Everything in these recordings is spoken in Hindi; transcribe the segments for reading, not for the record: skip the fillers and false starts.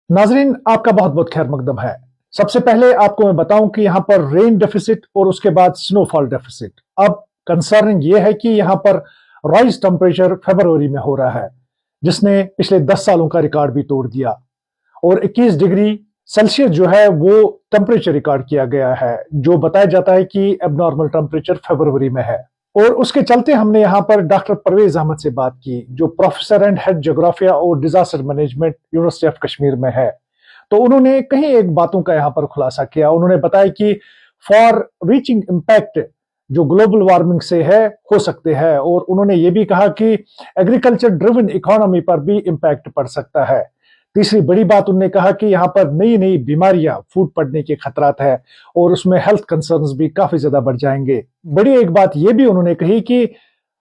नाजरीन, आपका बहुत बहुत खैर मकदम है। सबसे पहले आपको मैं बताऊं कि यहाँ पर रेन डेफिसिट और उसके बाद स्नोफॉल डेफिसिट। अब कंसर्निंग ये है कि यहाँ पर राइज टेम्परेचर फरवरी में हो रहा है, जिसने पिछले 10 सालों का रिकॉर्ड भी तोड़ दिया, और 21 डिग्री सेल्सियस जो है वो टेम्परेचर रिकॉर्ड किया गया है, जो बताया जाता है कि एबनॉर्मल टेम्परेचर फरवरी में है। और उसके चलते हमने यहाँ पर डॉक्टर परवेज अहमद से बात की, जो प्रोफेसर एंड हेड जोग्राफिया और disaster management university of Kashmir में है। तो उन्होंने कहीं एक बातों का यहाँ पर खुलासा किया। उन्होंने बताया कि फॉर रीचिंग इम्पैक्ट जो ग्लोबल वार्मिंग से है हो सकते हैं, और उन्होंने ये भी कहा कि एग्रीकल्चर ड्रिवन इकोनॉमी पर भी इम्पैक्ट पड़ सकता है। तीसरी बड़ी बात उन्होंने कहा कि यहाँ पर नई नई बीमारियां फूट पड़ने के खतरात है, और उसमें हेल्थ कंसर्न्स भी काफी ज्यादा बढ़ जाएंगे। बड़ी एक बात यह भी उन्होंने कही कि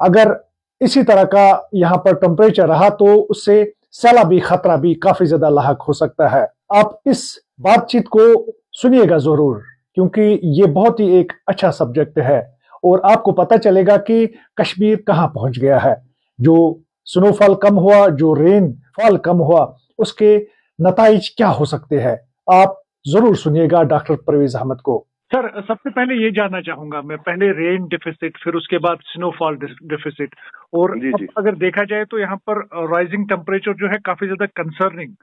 अगर इसी तरह का यहाँ पर टेम्परेचर रहा तो उससे सैलाबी खतरा भी काफी ज्यादा लाहक हो सकता है। आप इस बातचीत को सुनिएगा जरूर, क्योंकि ये बहुत ही एक अच्छा सब्जेक्ट है, और आपको पता चलेगा कि कश्मीर कहां पहुंच गया है। जो स्नोफॉल कम हुआ, जो रेन फॉल कम हुआ, उसके नताइज क्या हो सकते हैं। आप जरूर सुनिएगा डॉक्टर परवेज अहमद को। सर, सबसे पहले ये जानना चाहूंगा मैं, पहले रेन डिफिसिट, फिर उसके बाद स्नोफॉल डिफिसिट। और जी अब जी अगर देखा जाए तो यहाँ पर राइजिंग टेम्परेचर जो है काफी ज्यादा कंसर्निंग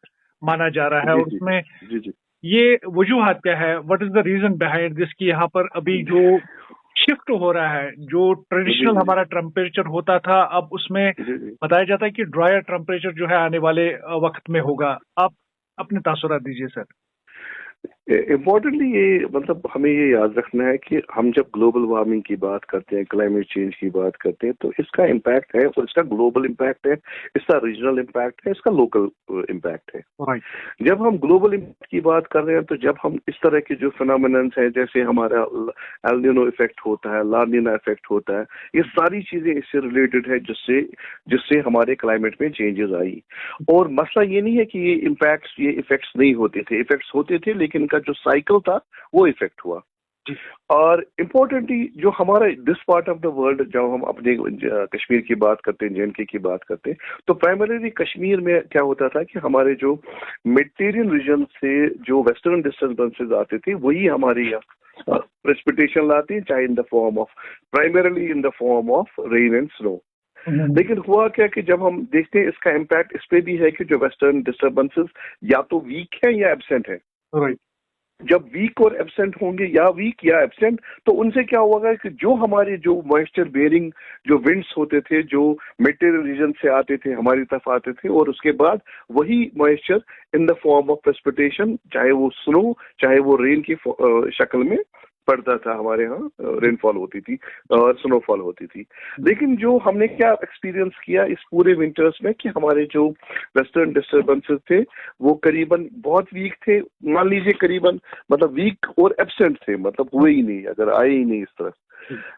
माना जा रहा है। जी और जी उसमें जी जी ये वजूहात क्या है, what is the reason behind this, कि यहाँ पर अभी जो शिफ्ट हो रहा है, जो जी ट्रेडिशनल जी हमारा टेम्परेचर होता था, अब उसमें जी जी बताया जाता है कि ड्रायर टेम्परेचर जो है आने वाले वक्त में होगा। आप अपने तासुरात दीजिए सर। इम्पोर्टेंटली ये मतलब हमें ये याद रखना है कि हम जब ग्लोबल वार्मिंग की बात करते हैं, क्लाइमेट चेंज की बात करते हैं, तो इसका इम्पैक्ट है, और इसका ग्लोबल इम्पैक्ट है, इसका रीजनल इम्पैक्ट है, इसका लोकल इम्पैक्ट है। राइट। जब हम ग्लोबल इम्पैक्ट की बात कर रहे हैं, तो जब हम इस तरह के जो फिनोमिनन्स हैं, जैसे हमारा एल निनो इफेक्ट होता है, ला निना इफेक्ट होता है, ये सारी चीजें इससे रिलेटेड है, जिससे जिससे हमारे क्लाइमेट में चेंजेस आई। और मसला ये नहीं है कि ये इफेक्ट्स नहीं होते थे, इफेक्ट्स होते थे, लेकिन इनका जो साइकिल था वो इफेक्ट हुआ। और इम्पोर्टेंटली जो हमारा this part of the world, जब हम अपने कश्मीर की बात करते हैं, जेएंडके की बात करते हैं, तो प्राइमरीली कश्मीर में क्या होता था कि हमारे जो मेडिटेरियन रीजन से जो वेस्टर्न डिस्टर्बेंसेस आते थे, वही हमारे यहाँ प्रेसिपिटेशन लाते हैं, चाहे in the form of, primarily in the form of rain and snow. लेकिन हुआ क्या कि जब हम देखते हैं, इसका इम्पैक्ट इस पे भी है कि जो वेस्टर्न डिस्टर्बेंसेस या तो वीक है या एब्सेंट है। राइट। जब वीक और एब्सेंट होंगे, या वीक या एब्सेंट, तो उनसे क्या होगा कि जो हमारे जो मॉइस्चर बेरिंग जो विंड्स होते थे, जो मेटेरियल रीजन से आते थे, हमारी तरफ आते थे, और उसके बाद वही moisture in the form of precipitation, चाहे वो स्नो, चाहे वो रेन की शक्ल में पड़ता था, हमारे यहाँ रेनफॉल होती थी और स्नोफॉल होती थी। लेकिन जो हमने क्या एक्सपीरियंस किया इस पूरे विंटर्स में, कि हमारे जो वेस्टर्न डिस्टर्बेंसेस थे वो करीबन बहुत वीक थे, मान लीजिए करीबन, मतलब वीक और एब्सेंट थे, मतलब हुए ही नहीं, अगर आए ही नहीं इस तरह।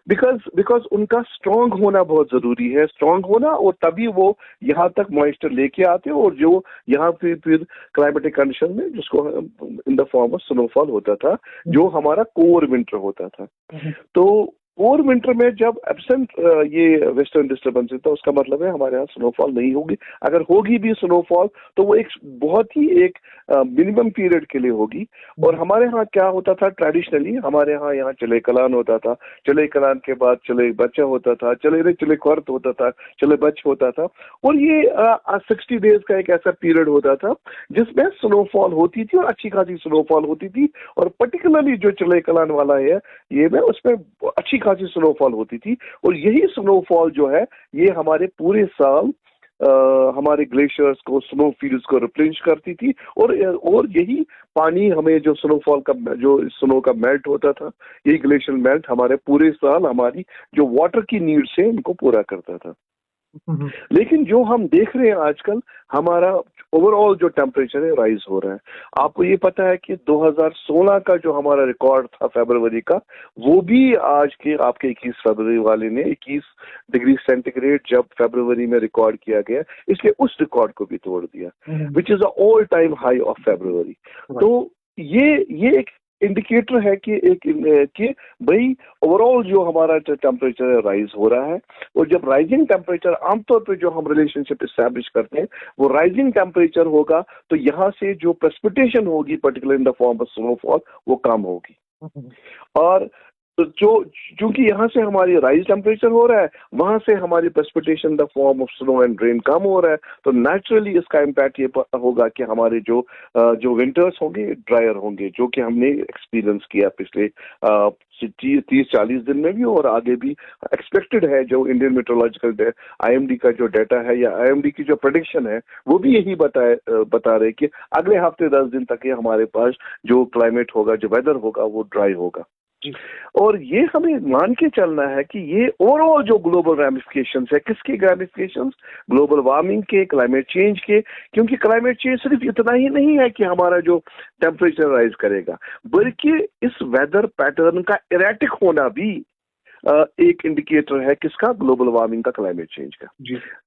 बिकॉज उनका स्ट्रांग होना बहुत जरूरी है, स्ट्रांग होना, और तभी वो यहाँ तक मॉइस्चर लेके आते हैं, और जो यहाँ फिर क्लाइमेटिक कंडीशन में जिसको in the form of snowfall होता था, जो हमारा कोर विंटर होता था। तो कोर विंटर में जब एब्सेंट ये वेस्टर्न डिस्टर्बेंस था, उसका मतलब है हमारे यहाँ स्नोफॉल नहीं होगी। अगर होगी भी स्नोफॉल, तो वो एक बहुत ही एक मिनिमम पीरियड के लिए होगी। और हमारे यहाँ क्या होता था, ट्रेडिशनली हमारे यहाँ चले कलान होता था, चले कलान के बाद चले बच्चा होता था, चले खर्त होता था, चले बच होता था, और ये 60 डेज का एक ऐसा पीरियड होता था जिसमें स्नोफॉल होती थी, और अच्छी खासी स्नोफॉल होती थी। और पर्टिकुलरली जो चले कलान वाला है, ये में उसमें अच्छी खासी स्नोफॉल होती थी। और यही स्नोफॉल जो है, ये हमारे पूरे साल हमारे ग्लेशियर्स को, स्नो फील्ड्स को रिप्लेनिश करती थी। और यही पानी हमें, जो स्नोफॉल का, जो स्नो का मेल्ट होता था, यही ग्लेशियर मेल्ट हमारे पूरे साल हमारी जो वाटर की नीड्स है उनको पूरा करता था। लेकिन जो हम देख रहे हैं आजकल, हमारा ओवरऑल जो टेम्परेचर है राइज हो रहा है। आपको ये पता है कि 2016 का जो हमारा रिकॉर्ड था फरवरी का, वो भी आज के आपके 21 फरवरी वाले ने 21 डिग्री सेंटीग्रेड जब फरवरी में रिकॉर्ड किया गया, इसलिए उस रिकॉर्ड को भी तोड़ दिया, which is a all time high of February. तो ये एक इंडिकेटर है कि कि भाई ओवरऑल जो हमारा टेम्परेचर राइज हो रहा है, और जब राइजिंग टेम्परेचर आमतौर पे जो हम रिलेशनशिप इस्टेब्लिश करते हैं वो राइजिंग टेम्परेचर होगा, तो यहाँ से जो प्रेसिपिटेशन होगी particular in the form of snowfall वो कम होगी। और तो चूंकि यहाँ से हमारी राइज टेम्परेचर हो रहा है, वहां से हमारी precipitation the form of snow and rain कम हो रहा है, तो नेचुरली इसका इम्पैक्ट ये होगा कि हमारे जो विंटर्स होंगे ड्रायर होंगे, जो कि हमने एक्सपीरियंस किया पिछले 30-40 दिन में भी, और आगे भी एक्सपेक्टेड है। जो इंडियन मेट्रोलॉजिकल IMD का जो डाटा है या IMD की जो प्रेडिक्शन है वो भी यही बता रहे कि अगले हफ्ते 10 दिन तक ये हमारे पास जो क्लाइमेट होगा, जो वेदर होगा वो ड्राई होगा। और ये हमें मान के चलना है कि ये ओवरऑल जो ग्लोबल रैमिफिकेशंस है, किसके रैमिफिकेशंस? ग्लोबल वार्मिंग के, क्लाइमेट चेंज के। क्योंकि क्लाइमेट चेंज सिर्फ इतना ही नहीं है कि हमारा जो टेम्परेचर राइज करेगा, बल्कि इस वेदर पैटर्न का इरेटिक होना भी एक इंडिकेटर है किसका? ग्लोबल वार्मिंग का, क्लाइमेट चेंज का।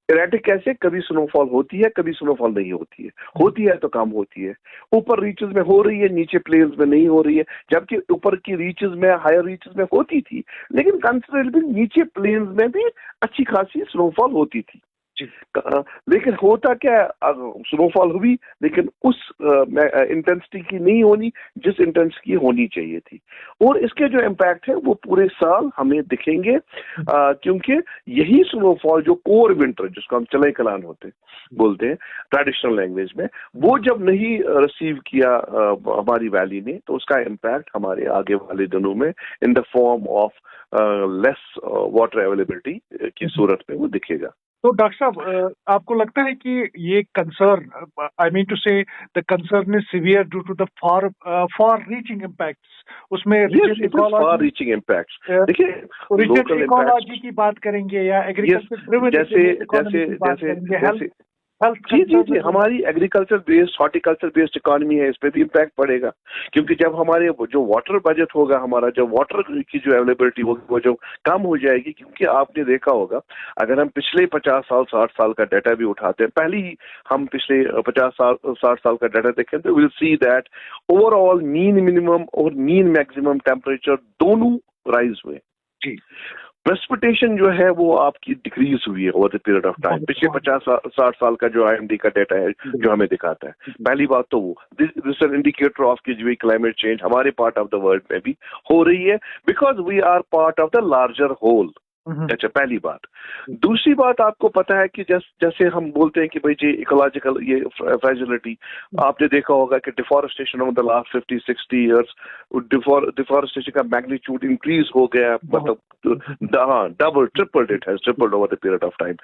इरेटिक कैसे? कभी स्नोफॉल होती है, कभी स्नोफॉल नहीं होती है तो कम होती है, ऊपर रीचेस में हो रही है, नीचे प्लेन्स में नहीं हो रही है, जबकि ऊपर की रीचेस में, हायर रीचेस में होती थी, लेकिन कंसिडरेबल नीचे प्लेन्स में भी अच्छी खासी स्नोफॉल होती थी। लेकिन होता क्या, स्नोफॉल हुई लेकिन उस इंटेंसिटी की नहीं होनी जिस इंटेंसिटी की होनी चाहिए थी, और इसके जो इम्पैक्ट है वो पूरे साल हमें दिखेंगे, क्योंकि यही स्नोफॉल जो कोर विंटर, जिसको हम चले कलान बोलते हैं ट्रेडिशनल लैंग्वेज में, वो जब नहीं रिसीव किया हमारी वैली ने, तो उसका इम्पैक्ट हमारे आगे वाले दिनों में in the form of less water availability की सूरत में वो दिखेगा। तो डॉक्टर साहब, आपको लगता है कि ये concern, I mean to say the concern is severe due to the far reaching impacts, उसमें फॉर रीचिंग इम्पैक्ट्स, देखिए रीजनल इकोलॉजी की बात करेंगे या एग्रीकल्चर ड्रिवन जैसे जी, हमारी agriculture based, horticulture based economy है, इस पे भी इम्पैक्ट पड़ेगा। क्योंकि जब हमारे जो वाटर बजट होगा, हमारा जो वाटर की जो अवेलेबिलिटी होगी वो जो कम हो जाएगी। क्योंकि आपने देखा होगा, अगर हम पिछले 50 साल 60 साल का डाटा भी उठाते हैं, पहले ही हम पिछले 50 साल 60 साल का डाटा देखें, तो will see that overall mean minimum और मीन मैक्सिमम टेम्परेचर दोनों राइज हुए। प्रेसिपिटेशन जो है वो आपकी डिक्रीज हुई है over the period of time. पिछले 50-60 साल का जो IMD का डाटा है जो हमें दिखाता है, पहली बात तो वो दिस एन इंडिकेटर ऑफ कि जो क्लाइमेट चेंज हमारे पार्ट ऑफ द वर्ल्ड में भी हो रही है, because we are part of the larger whole. अच्छा, पहली बात। दूसरी बात, आपको पता है कि जैसे हम बोलते हैं कि भाई जी इकोलॉजिकल ये फ्रेजिलिटी, आपने देखा होगा कि deforestation over the last 50-60 years, deforestation का मैग्नीट्यूड इंक्रीज हो गया, मतलब double tripled, it has tripled over the period of time.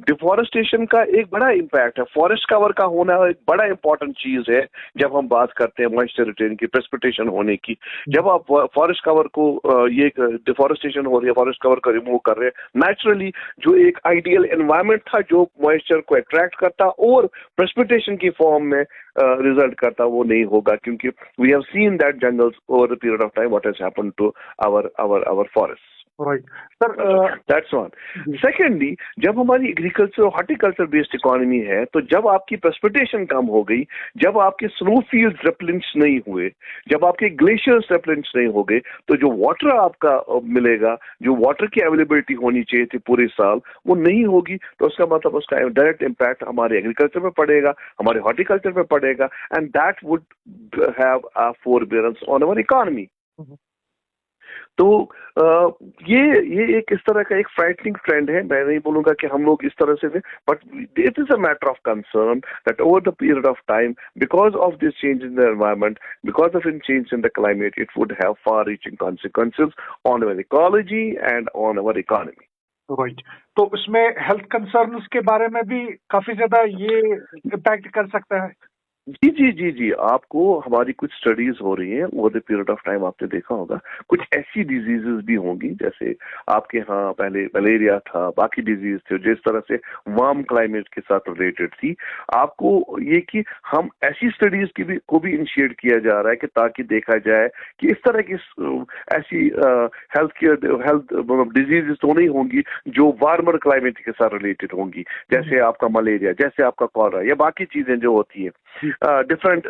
Deforestation का एक बड़ा इम्पैक्ट है, फॉरेस्ट कवर का होना एक बड़ा इंपॉर्टेंट चीज है जब हम बात करते हैं मॉइस्चर रिटेन की, प्रेसिपिटेशन होने की। जब आप फॉरेस्ट कवर को ये डिफॉरेस्टेशन हो रही है, फॉरेस्ट कवर को रिमूव कर रहे हैं, नेचुरली जो एक आइडियल एनवायरनमेंट था जो मॉइस्चर को अट्रैक्ट करता और प्रेसिपिटेशन की फॉर्म में रिजल्ट करता, वो नहीं होगा। क्योंकि we have seen that jungles over the period of time what has happened to our forest. Right sir, that's one. Secondly, जब हमारी एग्रीकल्चर और हॉर्टिकल्चर बेस्ड इकोनॉमी है, तो जब आपकी प्रेसिपिटेशन कम हो गई, जब आपके स्नो फील्ड रिप्लेनिश नहीं हुए, जब आपके ग्लेशियर्स रिप्लेनिश नहीं हो गए, तो जो वाटर आपका मिलेगा, जो वाटर की अवेलेबिलिटी होनी चाहिए थी पूरे साल, वो नहीं होगी। तो उसका मतलब उसका डायरेक्ट इम्पैक्ट हमारे एग्रीकल्चर में पड़ेगा, हमारे हॉर्टिकल्चर में पड़ेगा, and that would have a forbearance on our economy. तो ये एक इस तरह का एक फ्राइटनिंग ट्रेंड है। मैं नहीं बोलूंगा कि हम लोग इस तरह से थे, but it is a matter of concern that over the period of time, because of this change in the environment, because of in change in the climate, it would have far reaching consequences on our ecology and on our economy. Right, तो इसमें हेल्थ कंसर्न्स के बारे में भी काफी ज्यादा ये इम्पैक्ट कर सकता है। जी, आपको हमारी कुछ स्टडीज हो रही हैं over the period of time. आपने देखा होगा कुछ ऐसी डिजीजेस भी होंगी, जैसे आपके यहाँ पहले मलेरिया था, बाकी डिजीज थे जिस तरह से वार्म क्लाइमेट के साथ रिलेटेड थी। आपको ये कि हम ऐसी स्टडीज को भी इनिशिएट किया जा रहा है कि ताकि देखा जाए कि इस तरह की ऐसी हेल्थ डिजीजेस तो नहीं होंगी जो वार्मर क्लाइमेट के साथ रिलेटेड होंगी, जैसे आपका मलेरिया, जैसे आपका कॉलरा, या बाकी चीजें जो होती है, different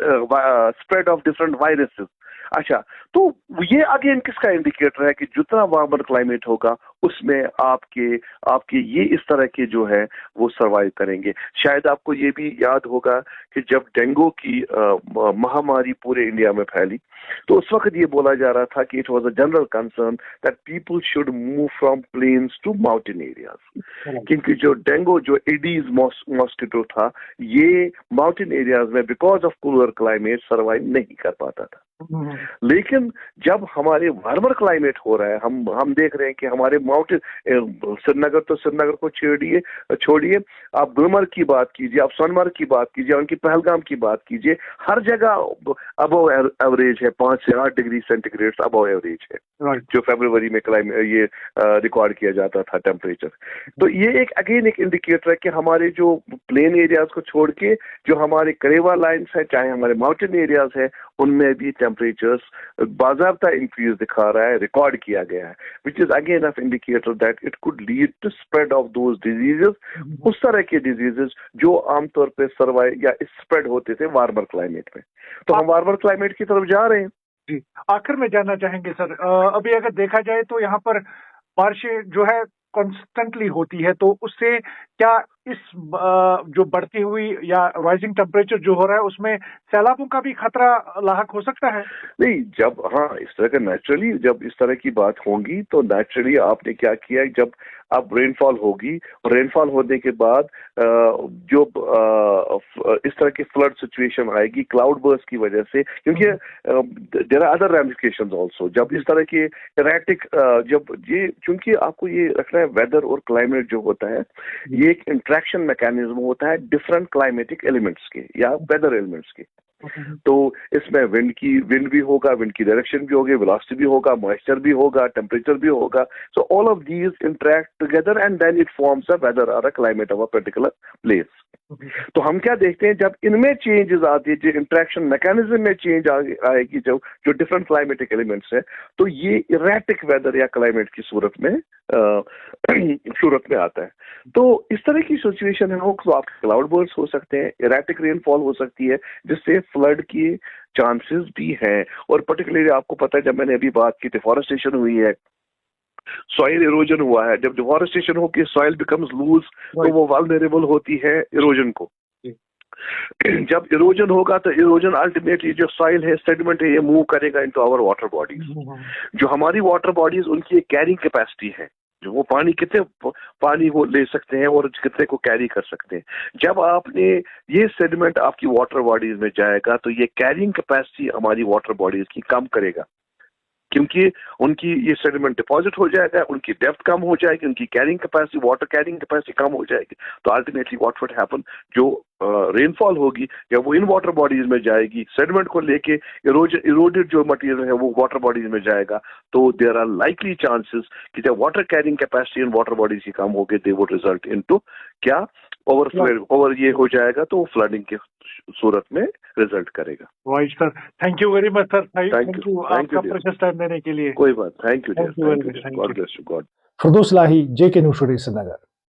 spread of different viruses। अच्छा, तो ये अगेन किसका इंडिकेटर है कि जितना वार्मर क्लाइमेट होगा उसमें आपके आपके ये इस तरह के जो है वो सरवाइव करेंगे। शायद आपको ये भी याद होगा कि जब डेंगू की महामारी पूरे इंडिया में फैली तो उस वक्त ये बोला जा रहा था कि it was a general concern that people should move from plains to mountain areas, क्योंकि जो डेंगू जो एडीज मॉस्किटो था ये माउंटेन एरियाज में because of cooler climate survive नहीं कर पाता था। लेकिन जब हमारे वार्मर क्लाइमेट हो रहा है, हम देख रहे हैं कि हमारे माउंटेन श्रीनगर को छोड़िए, आप गुलमर्ग की बात कीजिए, आप सोनमर्ग की बात कीजिए, उनकी पहलगाम की बात कीजिए, हर जगह अबव एवरेज है, 5 से 8 डिग्री सेंटीग्रेड अबव एवरेज है, जो फरवरी में क्लाइमेट ये रिकॉर्ड किया जाता था टेम्परेचर। तो ये एक इंडिकेटर है कि हमारे जो प्लेन एरियाज को छोड़ के जो हमारे करेवा लाइन्स है, चाहे हमारे माउंटेन एरियाज है, उनमें भी टेम्परेचर्स बाज़ाब्ता इंक्रीज दिखा रहा है, रिकॉर्ड किया गया है, which is again of indicator that it could lead to spread of those diseases, उस तरह के डिजीजेस जो आमतौर पे सर्वाइव या स्प्रेड होते थे वार्मर क्लाइमेट में। तो हम वार्मर क्लाइमेट की तरफ जा रहे हैं। जी, आखिर में जानना चाहेंगे सर, अभी अगर देखा जाए तो यहाँ पर बारिशें जो है कॉन्स्टेंटली होती है, तो उससे क्या इस जो बढ़ती हुई या राइजिंग टेम्परेचर जो हो रहा है उसमें सैलाबों का भी खतरा लाहक हो सकता है? नहीं, जब इस तरह का नेचुरली जब इस तरह की बात होगी तो नेचुरली आपने क्या किया, जब अब रेनफॉल होगी और रेनफॉल होने के बाद जो इस तरह की फ्लड सिचुएशन आएगी क्लाउड बर्स्ट की वजह से, क्योंकि there are other ramifications also. जब इस तरह के एरेटिक जब ये, क्योंकि आपको ये रखना है वेदर और क्लाइमेट जो होता है ये एक इंट्रैक्शन मैकेनिज्म होता है डिफरेंट क्लाइमेटिक एलिमेंट्स के या वेदर एलिमेंट्स के। तो इसमें विंड भी होगा, विंड की डायरेक्शन भी होगी, वेलोसिटी भी होगा, मॉइस्चर भी होगा, टेम्परेचर भी होगा। So all of these interact together and then it forms a weather or a climate of a particular place. तो हम क्या देखते हैं, जब इनमें चेंजेस आती है, जो इंट्रैक्शन मैकेनिज्म में चेंज आएगी, जो डिफरेंट क्लाइमेटिक एलिमेंट्स है, तो ये इरेटिक वेदर या क्लाइमेट की सूरत में आता है। तो इस तरह की सिचुएशन है तो आपके क्लाउड बर्स्ट हो सकते हैं, इरेटिक रेनफॉल हो सकती है, जिससे फ्लड की चांसेस भी हैं। और पर्टिकुलरली आपको पता है, जब मैंने अभी बात की डिफॉरेस्टेशन हुई है, सॉइल इरोजन हुआ है, जब डिफॉरेस्टेशन होकर सॉइल बिकम्स लूज तो वो वल्नरेबल होती है इरोजन को। जब इरोजन होगा तो इरोजन अल्टीमेटली जो सॉइल है, सेडिमेंट है, ये मूव करेगा इनटू आवर वाटर बॉडीज। जो हमारी वाटर बॉडीज उनकी एक कैरिंग कैपेसिटी है, जो वो कितने पानी वो ले सकते हैं और कितने को कैरी कर सकते हैं। जब आपने ये सेडिमेंट आपकी वाटर बॉडीज में जाएगा तो ये कैरिंग कैपेसिटी हमारी वाटर बॉडीज की कम करेगा, क्योंकि उनकी ये सेडिमेंट डिपॉजिट हो जाएगा, उनकी डेप्थ कम हो जाएगी, उनकी carrying capacity, water carrying capacity कम हो जाएगी। तो अल्टीमेटली व्हाट वुड हैपन, जो रेनफॉल होगी या वो इन वाटर बॉडीज में जाएगी, सेडिमेंट को लेके इरोडेड जो मटेरियल है वो वाटर बॉडीज में जाएगा, तो देयर आर लाइकली चांसेस कि जब water carrying capacity in water bodies की कम होगी, दे वुड रिजल्ट इनटू क्या ओवर ये हो जाएगा, तो फ्लडिंग के सूरत में रिजल्ट करेगा। Right sir, thank you very much sir, thank you आपका प्रेशियस टाइम देने के लिए। कोई बात, thank you, God bless you, God. Firdous Lahi, JK news today, Srinagar.